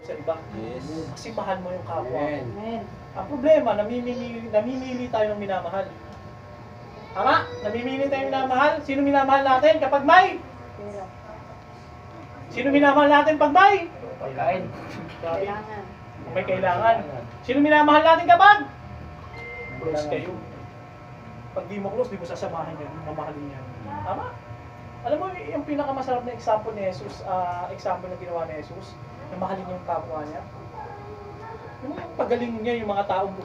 sa iba. Yes. Kasi mahal mo yung kapwa. Amen. Ang problema, namimili tayo ng minamahal. Tama? Namimili tayo ng minamahal. Sino minamahal natin kapag may? Pero, Sino minamahal natin pag may? Pagkain. kailangan. Kung may kailangan. Sino minamahal natin kapag? Close kayo. Pag di mo close, di mo sasamahan yan, mamahalin yan. Tama? Alam mo, yung pinakamasarap na example ni Jesus, example na ginawa ni Jesus, na mahalin yung kapwa niya. Yung pagaling niya yung mga taong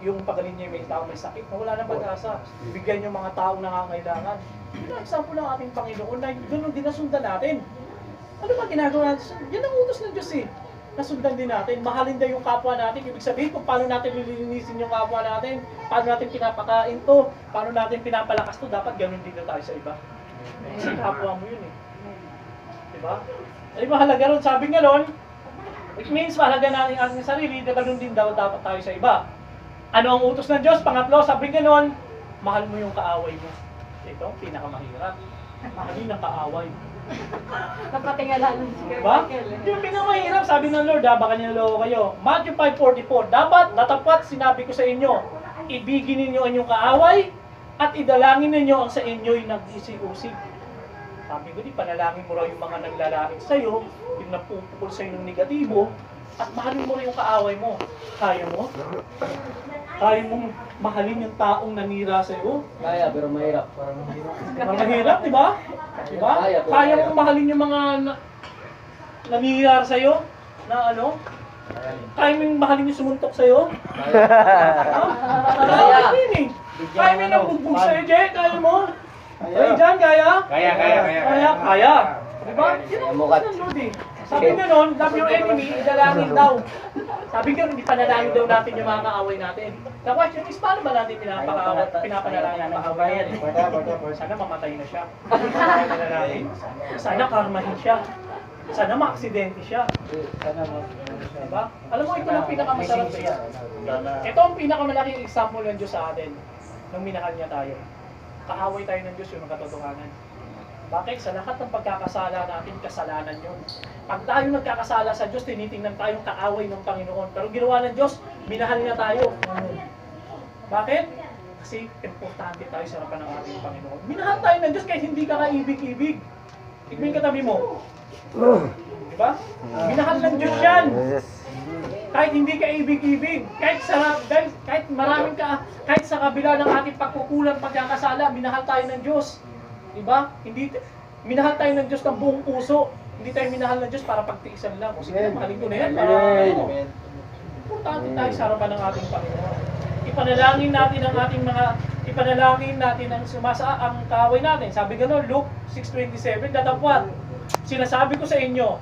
yung pagaling niya yung may taong may sakit na wala nang pag-asa. Bigyan yung mga taong nangangailangan. Yun ang example ng ating Panginoon na gano'n din nasundan natin. Ano ba ginagawa natin? Yan ang utos ng Diyos eh. Nasundan din natin. Mahalin din yung kapwa natin. Ibig sabihin kung paano natin lilinisin yung kapwa natin, paano natin pinapakain to, paano natin pinapalakas to, dapat gano'n din na tayo sa iba. Sa kapwa mo yun eh. Diba? Ay mahalaga ron. Sabi nga ron, which means mahalaga natin ang ating sarili, na gano'n din daw dapat tayo sa iba. Ano ang utos ng Diyos? Pangatlo, sabi nga nun, mahal mo yung kaaway mo. Ito ang pinakamahirap. Mahalin ang kaaway. Napatingala ng si Diba? Yung pinakamahirap, sabi ng Lord, baka niloloko kayo. Matthew 5:44, dapat natapat sinabi ko sa inyo, ibigin ninyo ang inyong kaaway, at idalangin ninyo ang sa inyo'y nag-isig-usig. Sabi ko, di panalangin mo raw yung mga naglalait sa'yo, yung napupukol sa'yo ng negatibo, at mahalin mo rin yung kaaway mo. Kaya mo? Kaya mo mahalin yung taong nanira sa'yo? Kaya, pero mahirap. Parang mahirap, di ba? Di ba? Kaya mo mahalin yung mga nanira sa'yo? Na ano? Kaya mo mahalin yung sumuntok sa'yo? Kaya mo yun eh. Kaya mo yung bugbog sa'yo, Jay? Kaya mo? Kaya dyan, kaya? Kaya. Diba? Yun ang utos ng Lord eh. Sabi nga nun, love your enemy, idalangin daw. Sabi nga, hindi panalangin daw natin yung mga kaaway natin. The question is, paano ba natin pinapanalangin ang kaaway natin? Sana mamatay na siya. Sana karmahin siya. Sana maaksidente siya. Diba? Alam mo, ito ang pinakamasarap sa iya. Ito ang pinakamalaking example ng Diyos sa atin nung minahal niya tayo. Kaaway tayo ng Diyos, yun ang katotohanan. Bakit? Sa lahat ng pagkakasala natin, kasalanan yun. Pag tayo nagkakasala sa Diyos, tinitingnan tayong kaaway ng Panginoon. Pero ginawa ng Diyos, minahal niya tayo. Bakit? Kasi importante tayo sa harapan ng ating Panginoon. Minahal tayo ng Diyos kahit hindi ka kaibig-ibig. Tignan katabi mo. Diba? Minahal ng Diyos yan. Kahit hindi ka ibig-ibig, kahit sa kabila ng ating pagkukulang, pagkakasala, minahal tayo ng Diyos. Diba? Minahal tayo ng Diyos ng buong puso. Hindi tayo minahal ng Diyos para pagtiisan lang. O sige, mahalin ko na yan. Importante tayo sa harapan ng ating Panginoon. Ipanalangin natin ang ang kaaway natin. Sabi gano'n, Luke 6:27, datapwat. Sinasabi ko sa inyo,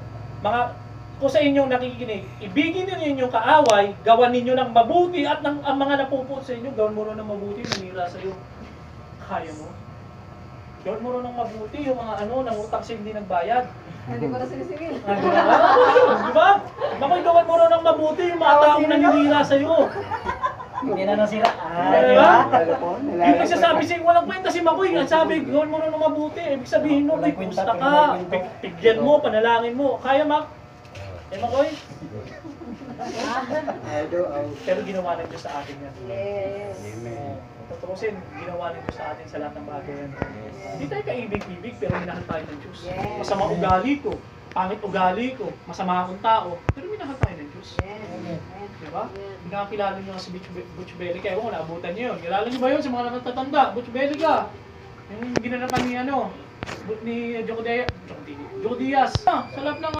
kung sa inyong nakikinig, ibigin ninyo inyong kaaway, gawan ninyo ng mabuti, at ang mga napuput sa inyo, gawan mo rin ng mabuti, nanira sa iyo. Kaya mo? Gawan mo rin ng mabuti, yung mga nangutang siya hindi nagbayad. Hindi ko na sinisingil. Diba? Makoy, gawan mo rin ng mabuti, yung mga taong naninira sa iyo. Hindi na nasira. Diba? Yung nagsasabi sa'yo, walang kwenta si Makoy. Ang sabi, gawin mo rin ng mabuti. Ibig sabihin mo, may kumusta ka. Pigyan mo, panalangin mo. Kaya, Mak? Makoy? Pero ginawa ng Diyos sa atin yan. Yes. Tutusin, ginawa ng Diyos sa atin sa lahat ng bagay yan. Hindi tayo kaibig-ibig, pero minahal tayo ng Diyos. Yes. Masama ugali ko, pangit ugali ko, masama akong tao, pero minahal tayo ng Diyos. Diba? Hindi ka kilala nyo si Butch Belly, kaya kung naabutan nyo yun. Kilala nyo ba yun sa mga nakatatanda? Butch Belly ka. Yung ginanapan ni Joko Diaz. Sa lap ng